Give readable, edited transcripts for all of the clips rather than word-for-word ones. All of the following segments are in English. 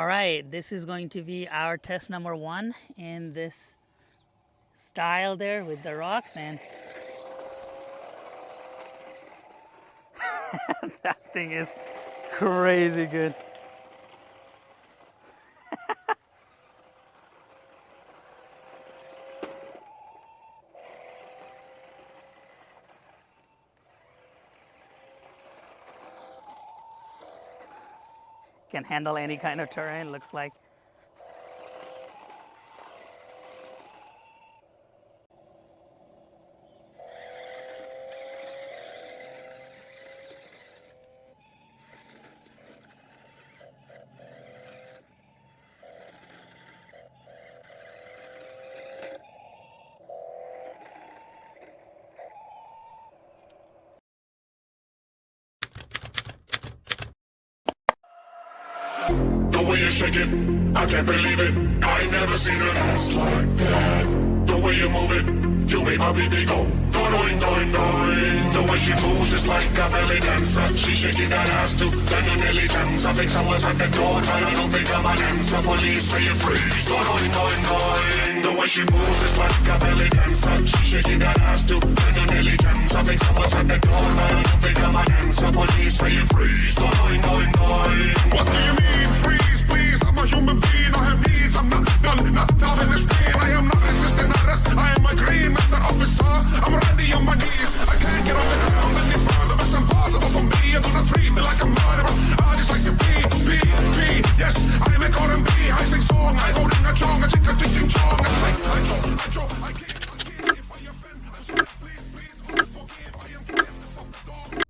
All right, this is going to be our test number 1 in this style there with the rocks, and that thing is crazy good. Can handle any kind of terrain, looks like. The way you shake it, I can't believe it. I ain't never seen an ass like that. The way you move it, you make my baby go doing, doing, doing. The way she moves is like a belly dancer. She shaking that ass too, then you nearly dance. I think someone's at the door, but I don't think I'm an answer. Police say you freeze, doing, doing, doing. The way she moves is like a belly dancer. She shaking that ass too, then you nearly dance. I think someone's at the door, but I don't think I'm an answer. Police say you freeze, doing, doing, doing. What do you mean freeze, please? I'm a human being, I have needs. I'm not done, not finished pain. I am not resisting arrest. I am a green master officer. I'm ready on my knees. I can't get on the ground any further. It's impossible for me. You're gonna treat me like a murderer. I just like to be. Yes, I make R&B. I sing song. I go ring a chong. I chick a chicken chong. I say, I can't. If I offend, I'm sorry. Please, forgive. I am trying to fuck the dog.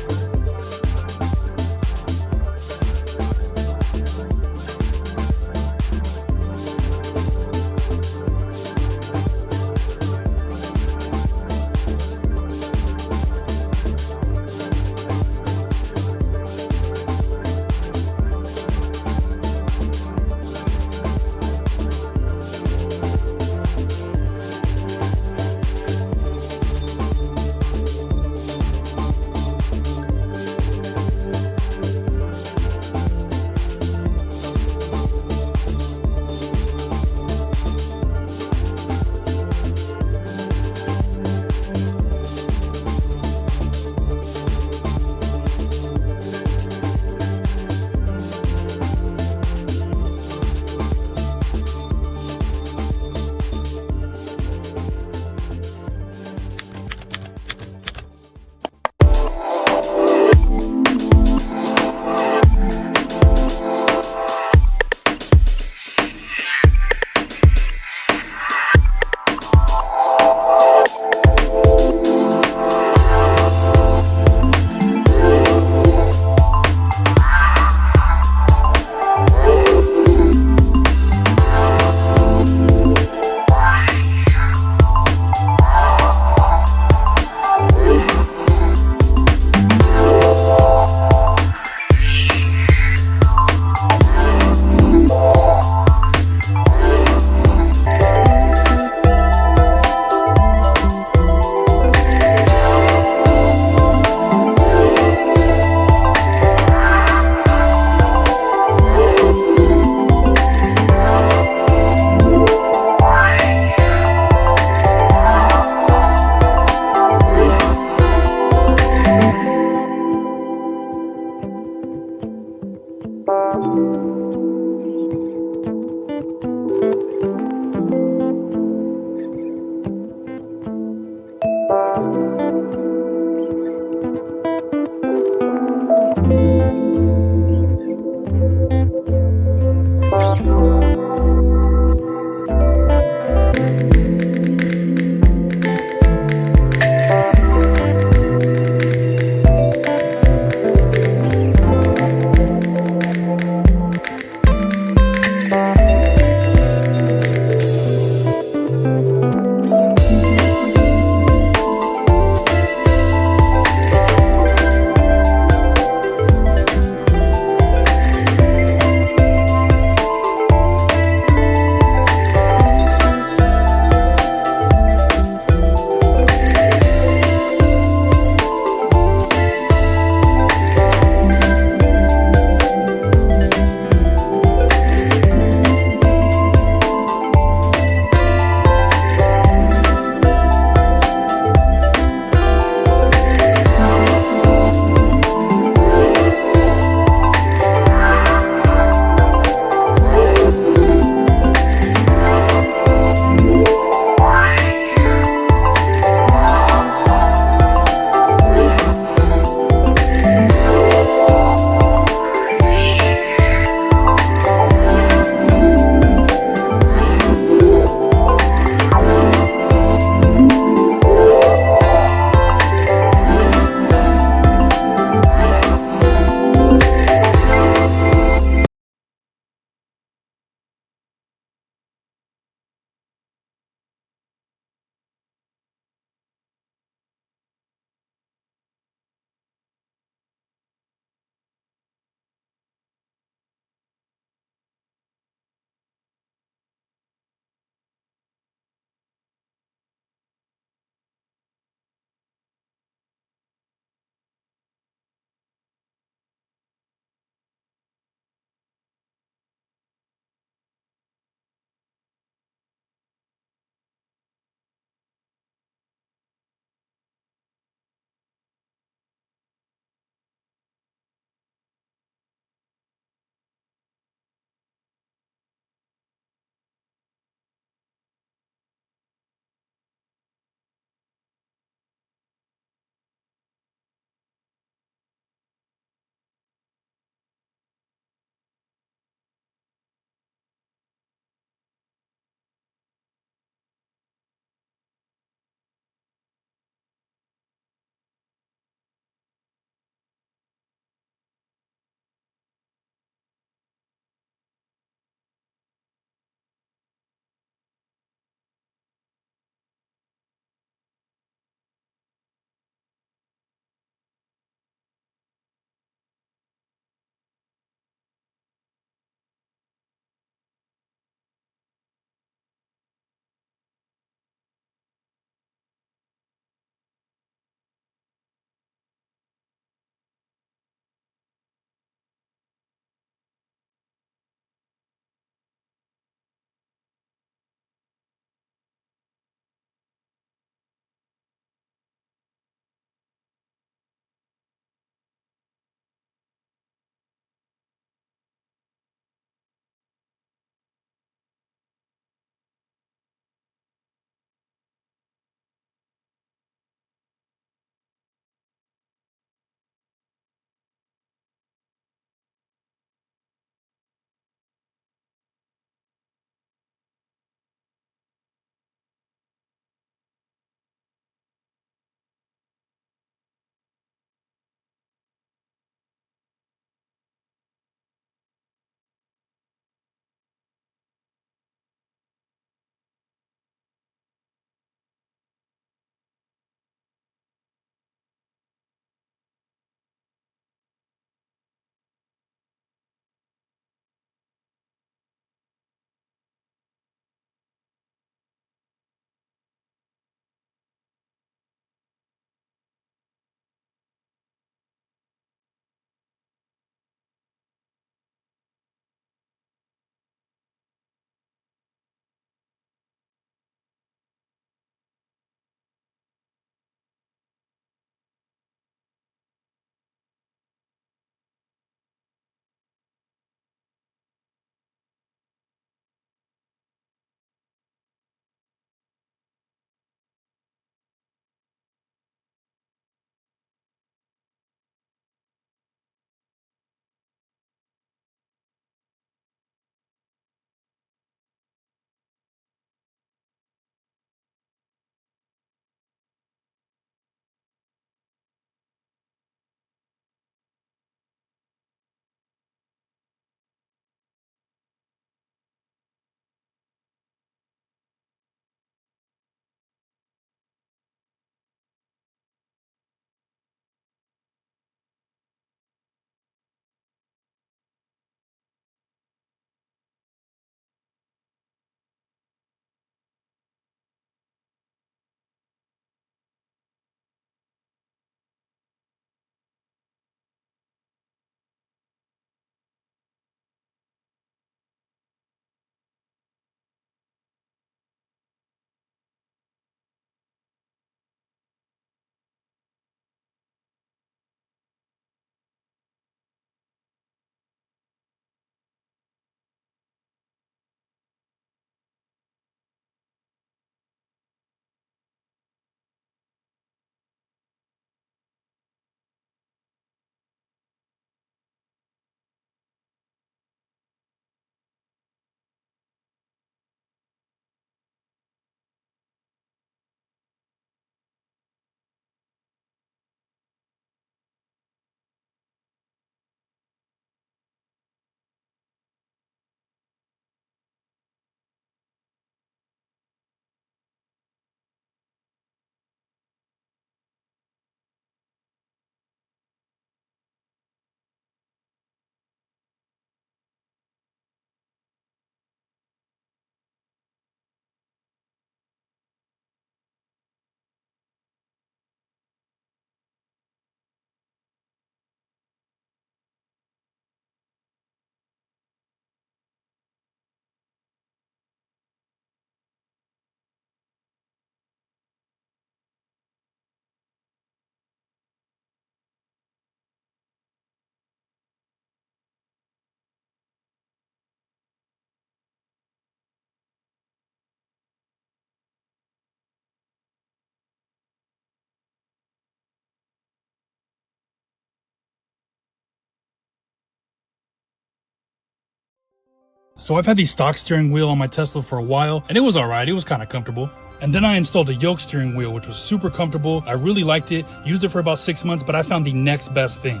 So I've had the stock steering wheel on my Tesla for a while, and it was alright, it was kind of comfortable. And then I installed a yoke steering wheel, which was super comfortable. I really liked it, used it for about 6 months, but I found the next best thing.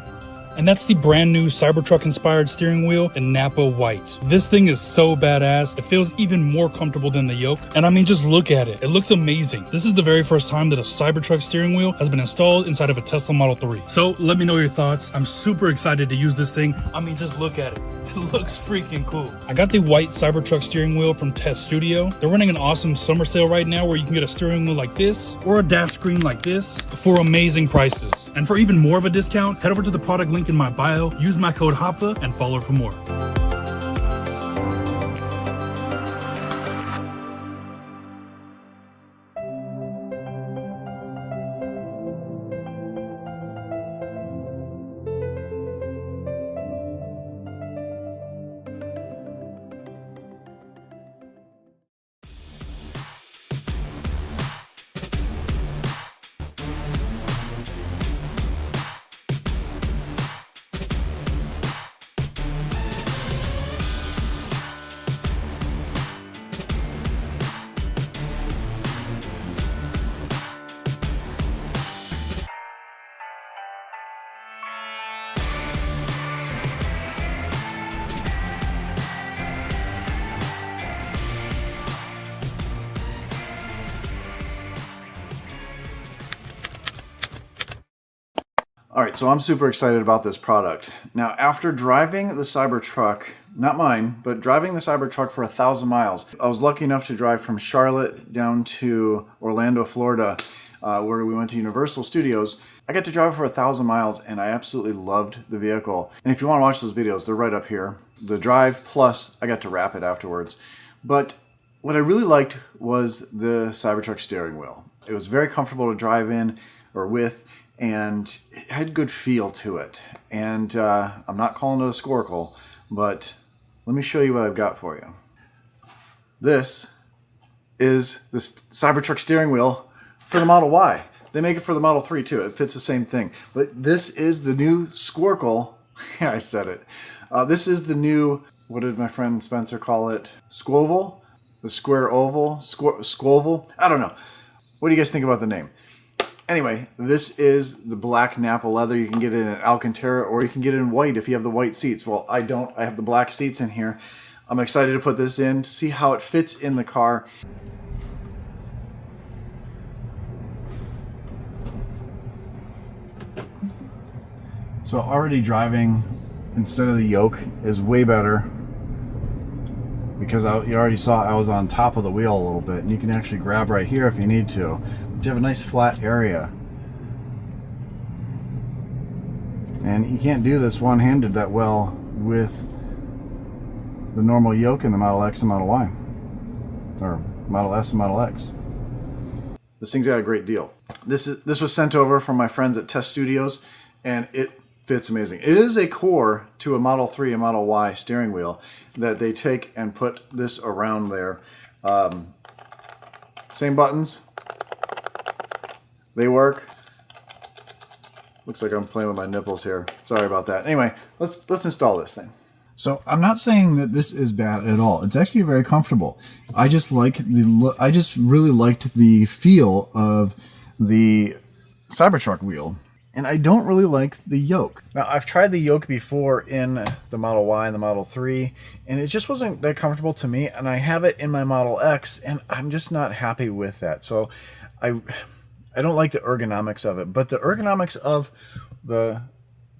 And that's the brand new Cybertruck inspired steering wheel in Napa White. This thing is so badass. It feels even more comfortable than the yoke. And I mean, just look at it. It looks amazing. This is the very first time that a Cybertruck steering wheel has been installed inside of a Tesla Model 3. So let me know your thoughts. I'm super excited to use this thing. I mean, just look at it. It looks freaking cool. I got the white Cybertruck steering wheel from Tesstuido. They're running an awesome summer sale right now where you can get a steering wheel like this or a dash screen like this for amazing prices. And for even more of a discount, head over to the product link in my bio, use my code HAPA, and follow for more. All right, so I'm super excited about this product. Now, after driving the Cybertruck, not mine, but driving the Cybertruck for 1,000 miles, I was lucky enough to drive from Charlotte down to Orlando, Florida, where we went to Universal Studios. I got to drive for 1,000 miles, and I absolutely loved the vehicle. And if you want to watch those videos, they're right up here. The drive, plus I got to wrap it afterwards. But what I really liked was the Cybertruck steering wheel. It was very comfortable to drive in or with, and it had good feel to it. And I'm not calling it a squircle, but let me show you what I've got for you. This is the Cybertruck steering wheel for the Model Y. They make it for the Model 3 too. It fits the same thing. But this is the new squircle. Yeah, I said it. This is the new, what did my friend Spencer call it? Squoval? The square oval? Squoval? I don't know. What do you guys think about the name? Anyway, this is the black Napa leather. You can get it in Alcantara, or you can get it in white if you have the white seats. Well, I don't. I have the black seats in here. I'm excited to put this in, to see how it fits in the car. So already driving instead of the yoke is way better, because you already saw I was on top of the wheel a little bit, and you can actually grab right here if you need to. But you have a nice flat area. And you can't do this one-handed that well with the normal yoke in the Model X and Model Y. Or Model S and Model X. This thing's got a great deal. This was sent over from my friends at Tesstuido, and it fits amazing. It is a core to a Model 3 and Model Y steering wheel that they take and put this around there. Same buttons. They work. Looks like I'm playing with my nipples here. Sorry about that. Anyway, let's install this thing. So I'm not saying that this is bad at all. It's actually very comfortable. I just really liked the feel of the Cybertruck wheel. And I don't really like the yoke. Now, I've tried the yoke before in the Model Y and the Model 3, and it just wasn't that comfortable to me. And I have it in my Model X, and I'm just not happy with that. So I don't like the ergonomics of it. But the ergonomics of the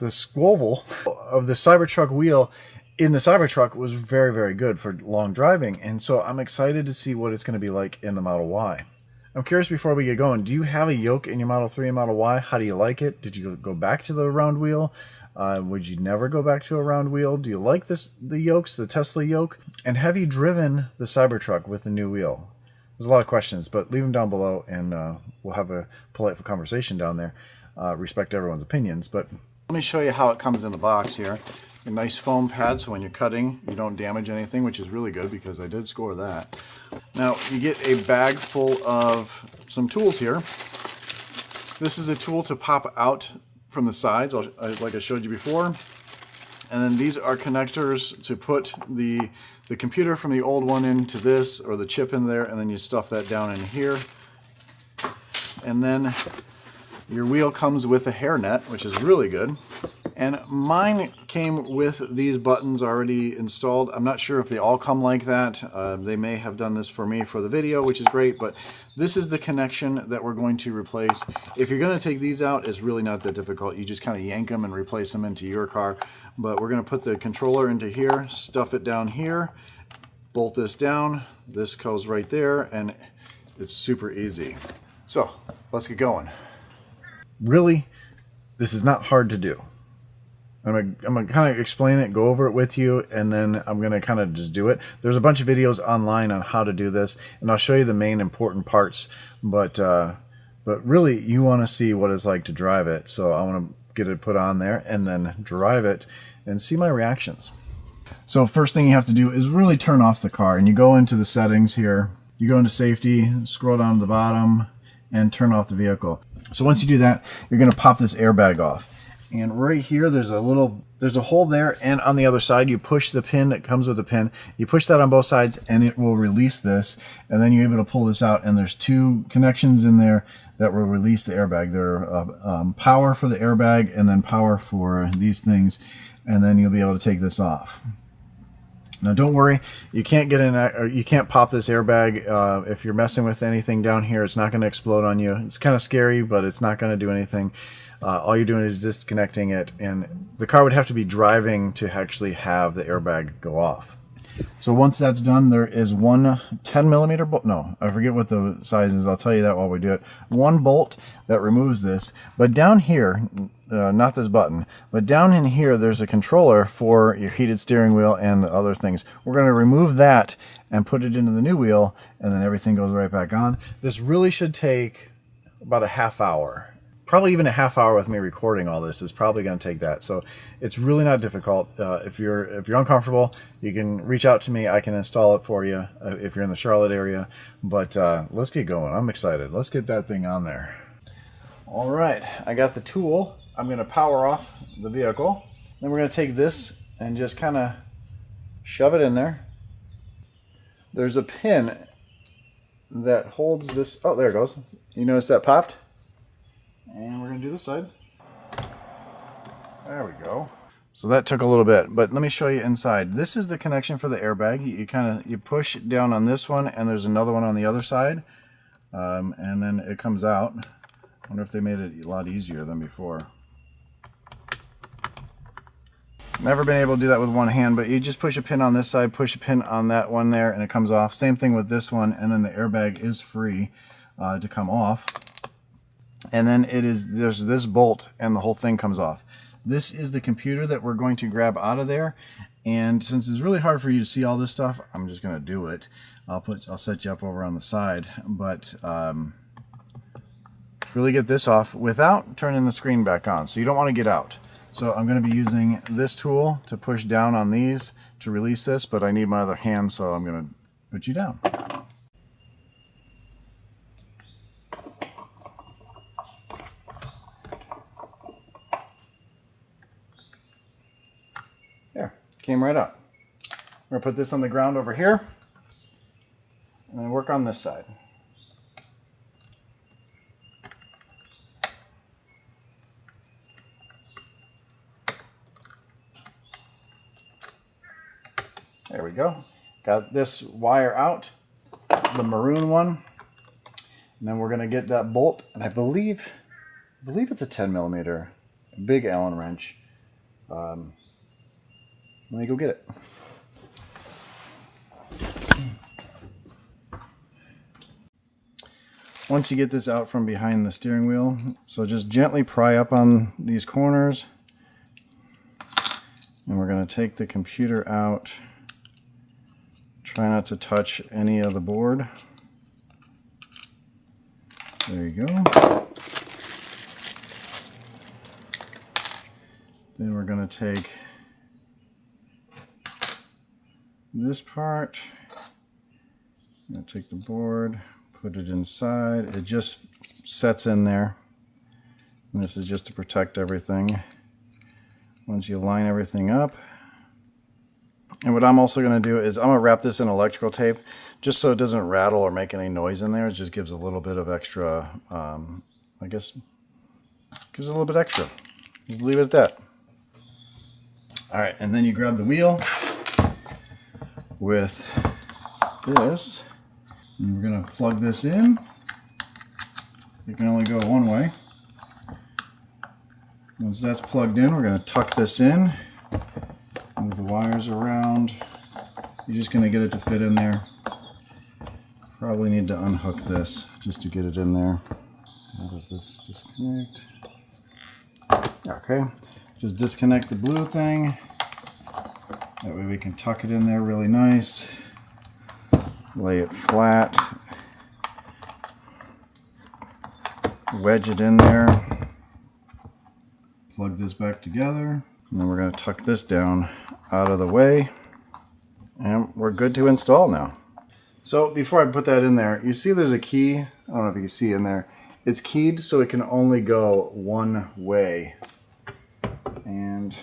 squoval of the Cybertruck wheel in the Cybertruck was very, very good for long driving. And so I'm excited to see what it's going to be like in the Model Y. I'm curious, before we get going, do you have a yoke in your Model 3 and Model Y? How do you like it? Did you go back to the round wheel? Would you never go back to a round wheel? Do you like the yokes, the Tesla yoke? And have you driven the Cybertruck with the new wheel? There's a lot of questions, but leave them down below, and we'll have a polite conversation down there. Respect everyone's opinions, but let me show you how it comes in the box here. A nice foam pad, so when you're cutting, you don't damage anything, which is really good because I did score that. Now, you get a bag full of some tools here. This is a tool to pop out from the sides, like I showed you before. And then these are connectors to put the computer from the old one into this, or the chip in there, and then you stuff that down in here. And then your wheel comes with a hairnet, which is really good. And mine came with these buttons already installed. I'm not sure if they all come like that. They may have done this for me for the video, which is great, but this is the connection that we're going to replace. If you're going to take these out, it's really not that difficult. You just kind of yank them and replace them into your car. But we're going to put the controller into here, stuff it down here, bolt this down. This goes right there, and it's super easy. So let's get going. Really, this is not hard to do. I'm gonna kind of explain it, go over it with you, and then I'm gonna kind of just do it. There's a bunch of videos online on how to do this, and I'll show you the main important parts. But really, you want to see what it's like to drive it. So I want to get it put on there and then drive it and see my reactions. So first thing you have to do is really turn off the car, and you go into the settings here. You go into safety, scroll down to the bottom, and turn off the vehicle. So once you do that, you're going to pop this airbag off. And right here, there's a hole there, and on the other side, you push the pin that comes with the pin. You push that on both sides, and it will release this, and then you're able to pull this out, and there's two connections in there that will release the airbag. There are power for the airbag, and then power for these things, and then you'll be able to take this off. Now, don't worry, you can't get in, or you can't pop this airbag if you're messing with anything down here. It's not going to explode on you. It's kind of scary, but it's not going to do anything. All you're doing is disconnecting it, and the car would have to be driving to actually have the airbag go off. So once that's done, there is one 10mm bolt. No, I forget what the size is. I'll tell you that while we do it. One bolt that removes this. But down here, not this button, but down in here, there's a controller for your heated steering wheel and the other things. We're going to remove that and put it into the new wheel, and then everything goes right back on. This really should take about a half hour. Probably even a half hour with me recording all this is probably going to take that. So it's really not difficult. If you're uncomfortable, you can reach out to me. I can install it for you if you're in the Charlotte area. But let's get going. I'm excited. Let's get that thing on there. All right, I got the tool. I'm going to power off the vehicle. Then we're going to take this and just kind of shove it in there. There's a pin that holds this. Oh, there it goes. You notice that popped? And we're going to do this side. There we go. So that took a little bit, but let me show you inside. This is the connection for the airbag. You push down on this one, and there's another one on the other side, and then it comes out. I wonder if they made it a lot easier than before. Never been able to do that with one hand, but you just push a pin on this side, push a pin on that one there, and it comes off. Same thing with this one, and then the airbag is free to come off. And then there's this bolt, and the whole thing comes off. This is the computer that we're going to grab out of there. And since it's really hard for you to see all this stuff, I'm just going to do it. I'll set you up over on the side, but really get this off without turning the screen back on. So you don't want to get out. So I'm going to be using this tool to push down on these to release this, but I need my other hand, so I'm going to put you down. There, came right out. We're going to put this on the ground over here and then work on this side. There we go. Got this wire out, the maroon one, and then we're going to get that bolt, and I believe it's a 10mm, a big Allen wrench. Let me go get it. Once you get this out from behind the steering wheel, so just gently pry up on these corners, and we're going to take the computer out. Try not to touch any of the board. There you go. Then we're going to take this part, I'm going to take the board, put it inside. It just sets in there. And this is just to protect everything. once you line everything up. And what I'm also going to do is I'm going to wrap this in electrical tape just so it doesn't rattle or make any noise in there. It just gives a little bit of extra, I guess, gives a little bit extra. Just leave it at that. All right, and then you grab the wheel with this, and we're going to plug this in. It can only go one way. Once that's plugged in, we're going to tuck this in. Move the wires around. You're just going to get it to fit in there. Probably need to unhook this just to get it in there. How does this disconnect? Okay, just disconnect the blue thing. That way we can tuck it in there really nice. Lay it flat. Wedge it in there. Plug this back together. And then we're going to tuck this down out of the way. And we're good to install now. So before I put that in there, you see there's a key. I don't know if you can see in there. It's keyed so it can only go one way. And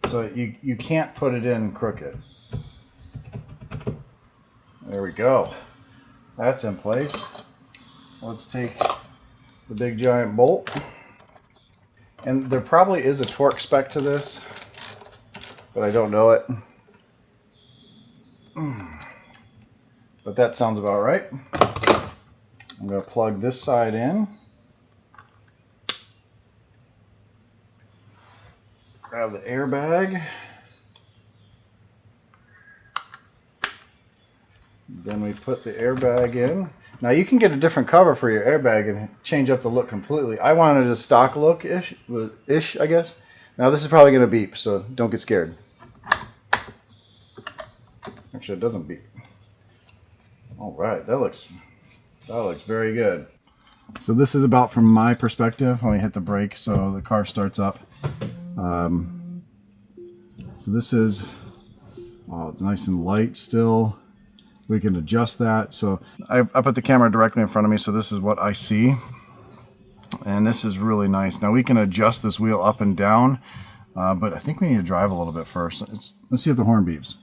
so you can't put it in crooked. There we go. That's in place. Let's take the big giant bolt. And there probably is a torque spec to this, but I don't know it. But that sounds about right. I'm going to plug this side in. Grab the airbag. Then we put the airbag in. Now you can get a different cover for your airbag and change up the look completely. I wanted a stock look-ish, I guess. Now this is probably going to beep, so don't get scared. Actually, it doesn't beep. All right, that looks very good. So this is about from my perspective when we hit the brake, so the car starts up. So this is, oh, it's nice and light still. We can adjust that. So I put the camera directly in front of me, so this is what I see. And this is really nice. Now we can adjust this wheel up and down, but I think we need to drive a little bit first. Let's see if the horn beeps.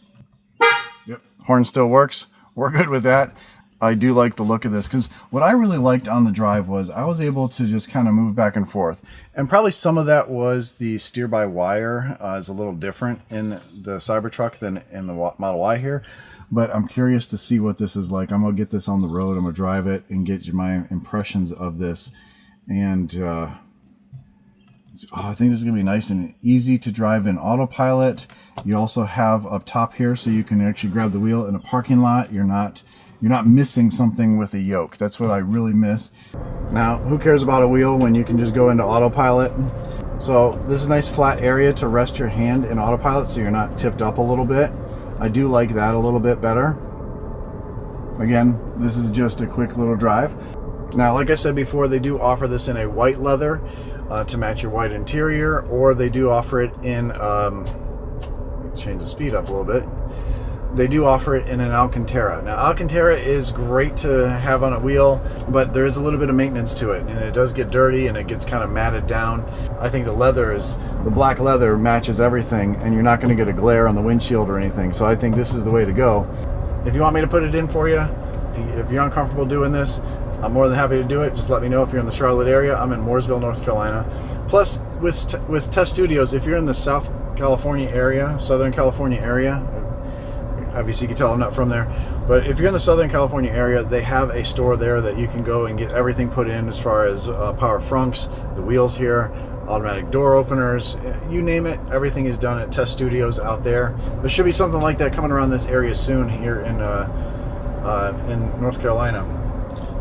Yep, horn still works. We're good with that. I do like the look of this because what I really liked on the drive was I was able to just kind of move back and forth. And probably some of that was the steer-by-wire is a little different in the Cybertruck than in the Model Y here. But I'm curious to see what this is like. I'm going to get this on the road. I'm going to drive it and get my impressions of this. And I think this is going to be nice and easy to drive in autopilot. You also have up top here so you can actually grab the wheel in a parking lot. You're not missing something with a yoke. That's what I really miss. Now, who cares about a wheel when you can just go into autopilot? So this is a nice flat area to rest your hand in autopilot so you're not tipped up a little bit. I do like that a little bit better. Again, this is just a quick little drive. Now, like I said before, they do offer this in a white leather to match your white interior, or they do offer it in, change the speed up a little bit. They do offer it in an Alcantara. Now, Alcantara is great to have on a wheel, but there is a little bit of maintenance to it, and it does get dirty and it gets kind of matted down. I think the black leather matches everything, and you're not going to get a glare on the windshield or anything. So I think this is the way to go. If you want me to put it in for you, if you're uncomfortable doing this, I'm more than happy to do it. Just let me know if you're in the Charlotte area. I'm in Mooresville, North Carolina. Plus, with Test Studios, if you're in the Southern California area, obviously you can tell I'm not from there, but if you're in the Southern California area, they have a store there that you can go and get everything put in as far as power frunks, the wheels here, automatic door openers, you name it, everything is done at Test Studios out there. There should be something like that coming around this area soon here in North Carolina.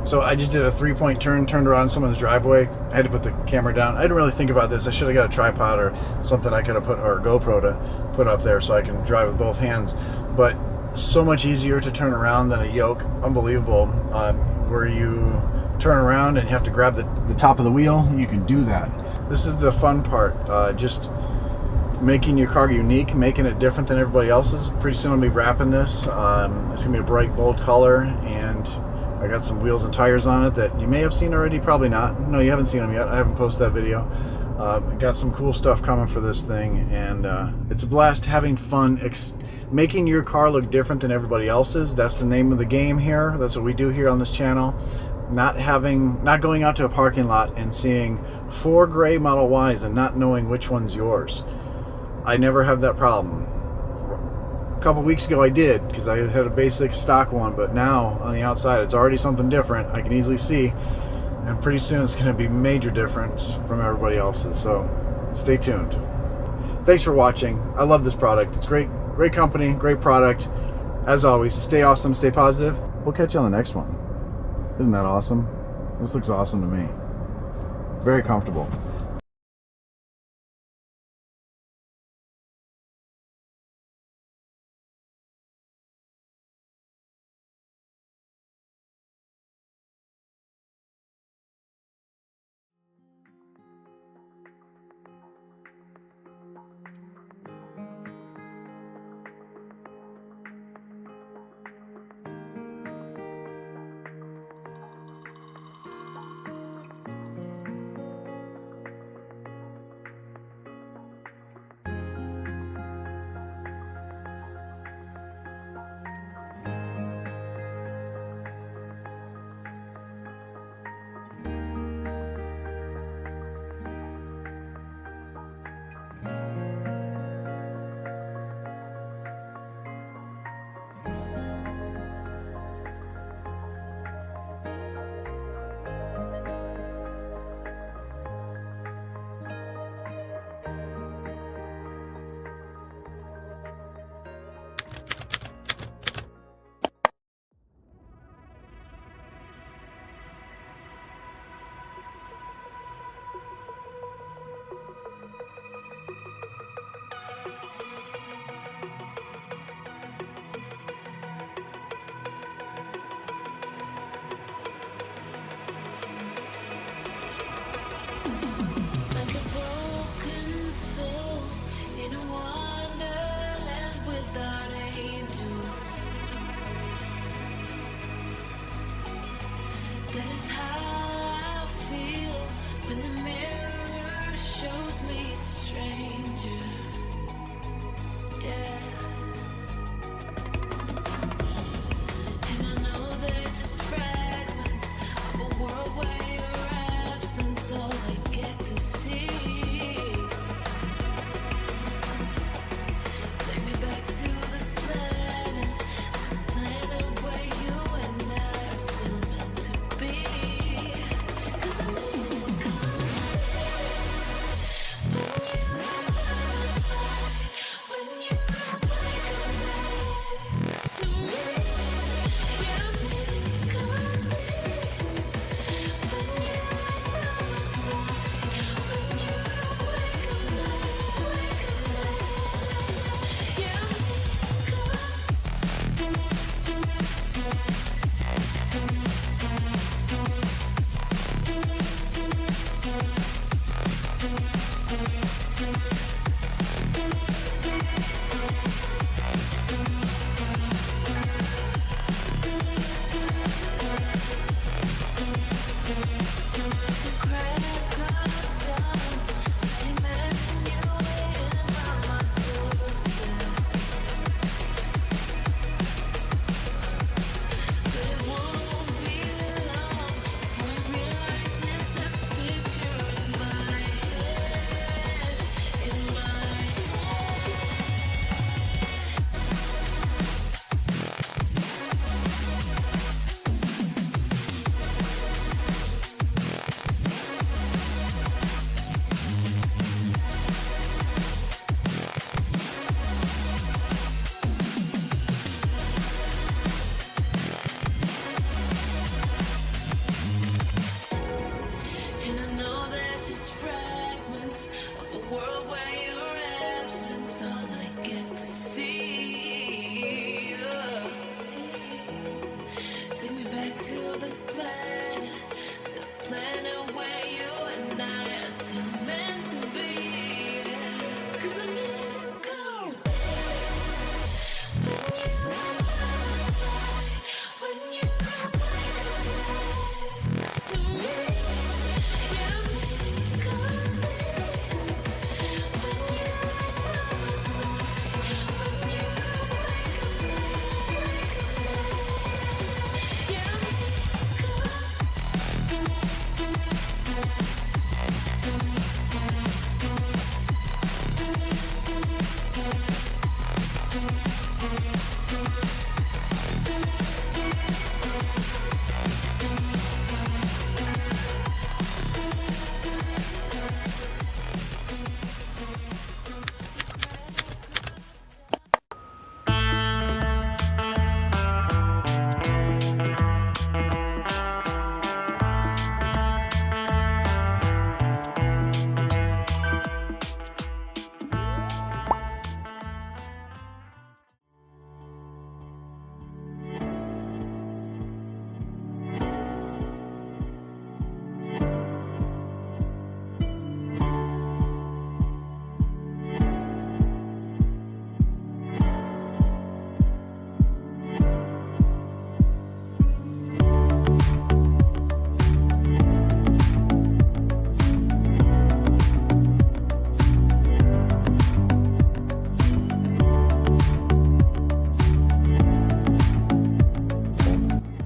So I just did a 3-point turn, turned around someone's driveway. I had to put the camera down. I didn't really think about this. I should have got a tripod or something I could have put, or a GoPro to put up there so I can drive with both hands. But so much easier to turn around than a yoke. Unbelievable. Where you turn around and you have to grab the top of the wheel, you can do that. This is the fun part. Just making your car unique, making it different than everybody else's. Pretty soon I'll be wrapping this. It's going to be a bright, bold color, and I got some wheels and tires on it that you may have seen already, probably not. No, you haven't seen them yet. I haven't posted that video. Got some cool stuff coming for this thing, and it's a blast having fun making your car look different than everybody else's. That's the name of the game here. That's what we do here on this channel. Not going out to a parking lot and seeing 4 gray Model Ys and not knowing which one's yours. I never have that problem. A couple weeks ago I did, because I had a basic stock one, but now on the outside it's already something different. I can easily see, and pretty soon it's going to be major difference from everybody else's, so stay tuned. Thanks for watching. I love this product. It's great company, great product. As always, stay awesome, stay positive. We'll catch you on the next one. Isn't that awesome? This looks awesome to me. Very comfortable.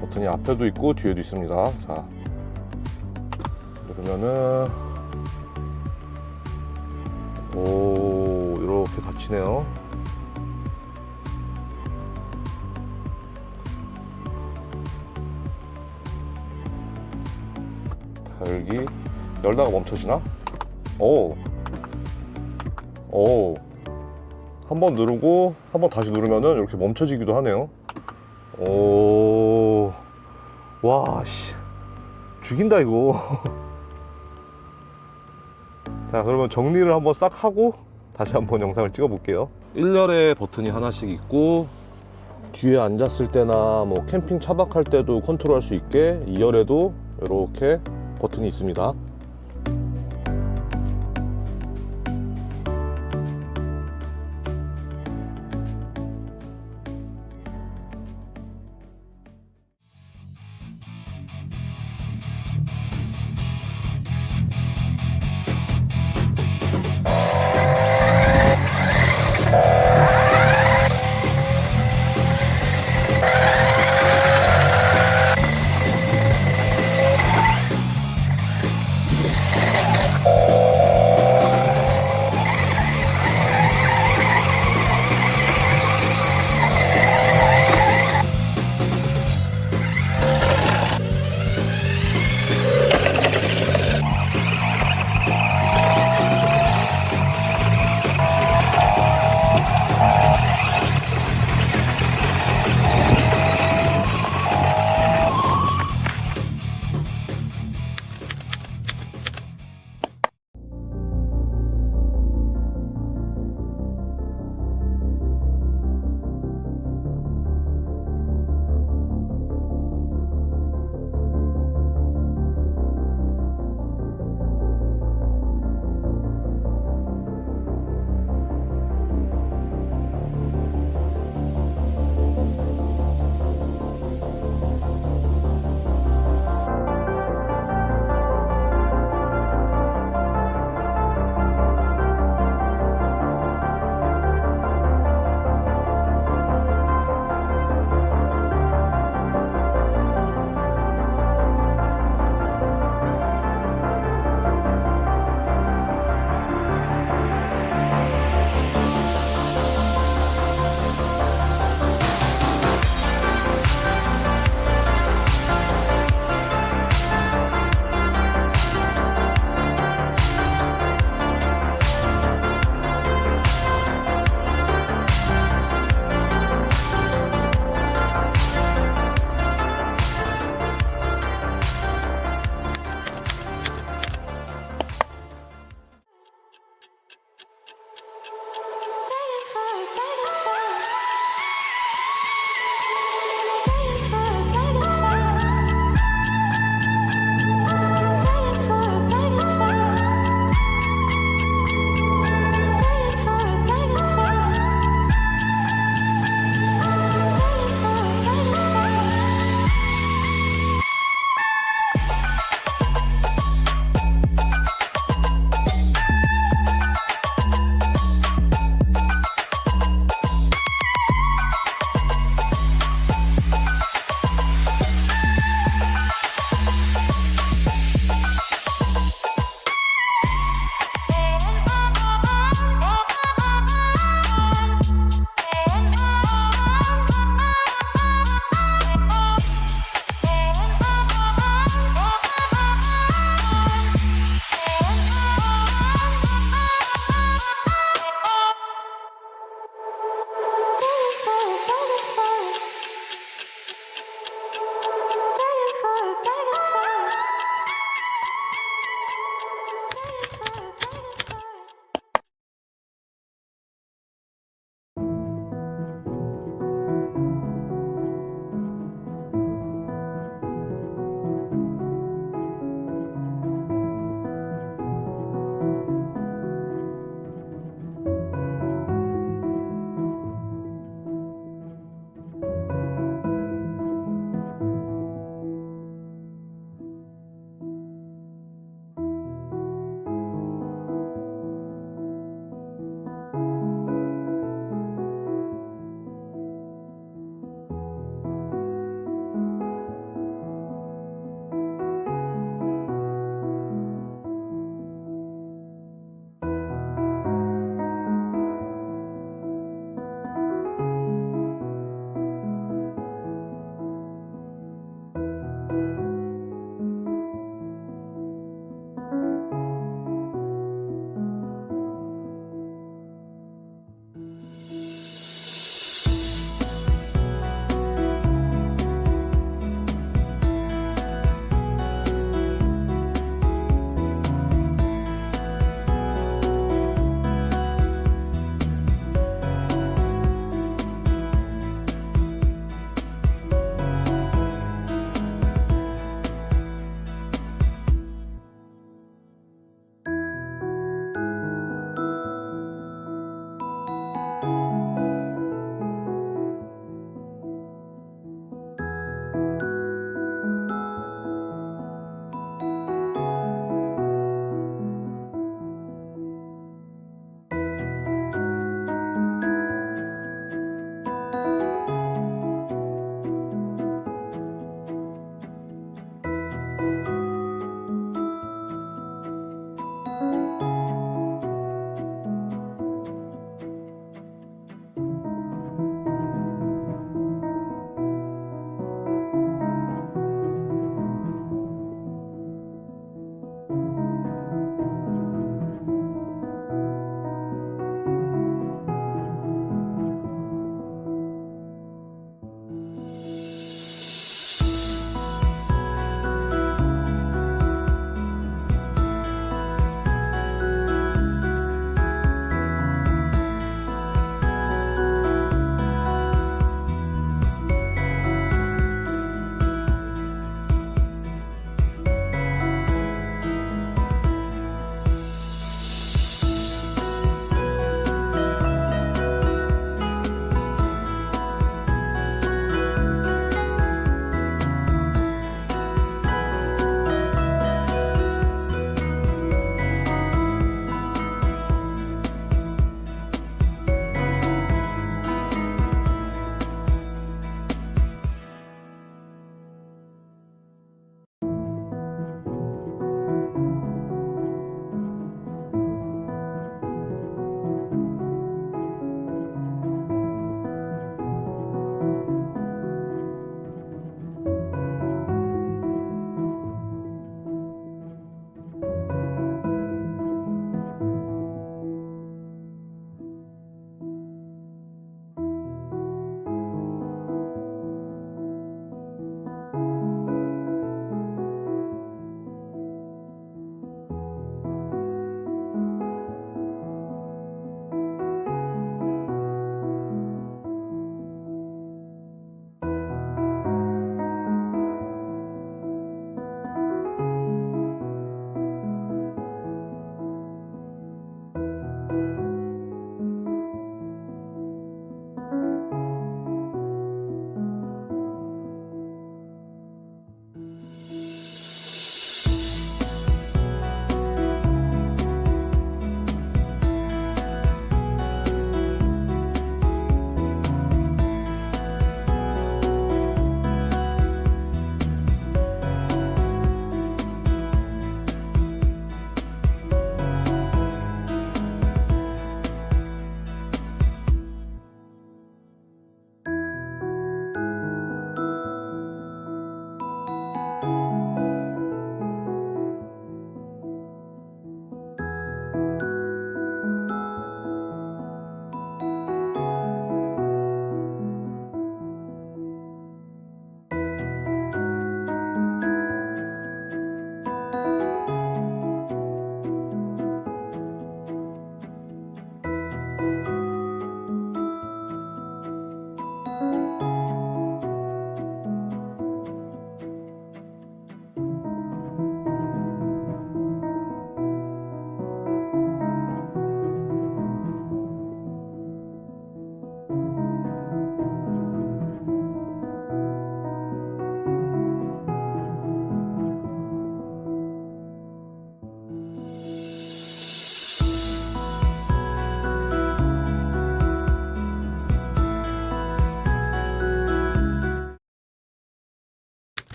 버튼이 앞에도 있고 뒤에도 있습니다. 자, 누르면은 오, 이렇게 닫히네요. 달기 열다가 멈춰지나? 오, 한번 누르고 한번 다시 누르면은 이렇게 멈춰지기도 하네요. 오, 와, 씨, 죽인다 이거. 자, 그러면 정리를 한번 싹 하고 다시 한번 영상을 찍어 볼게요. 1열에 버튼이 하나씩 있고, 뒤에 앉았을 때나 뭐 캠핑 차박할 때도 컨트롤 할 수 있게 2열에도 이렇게 버튼이 있습니다.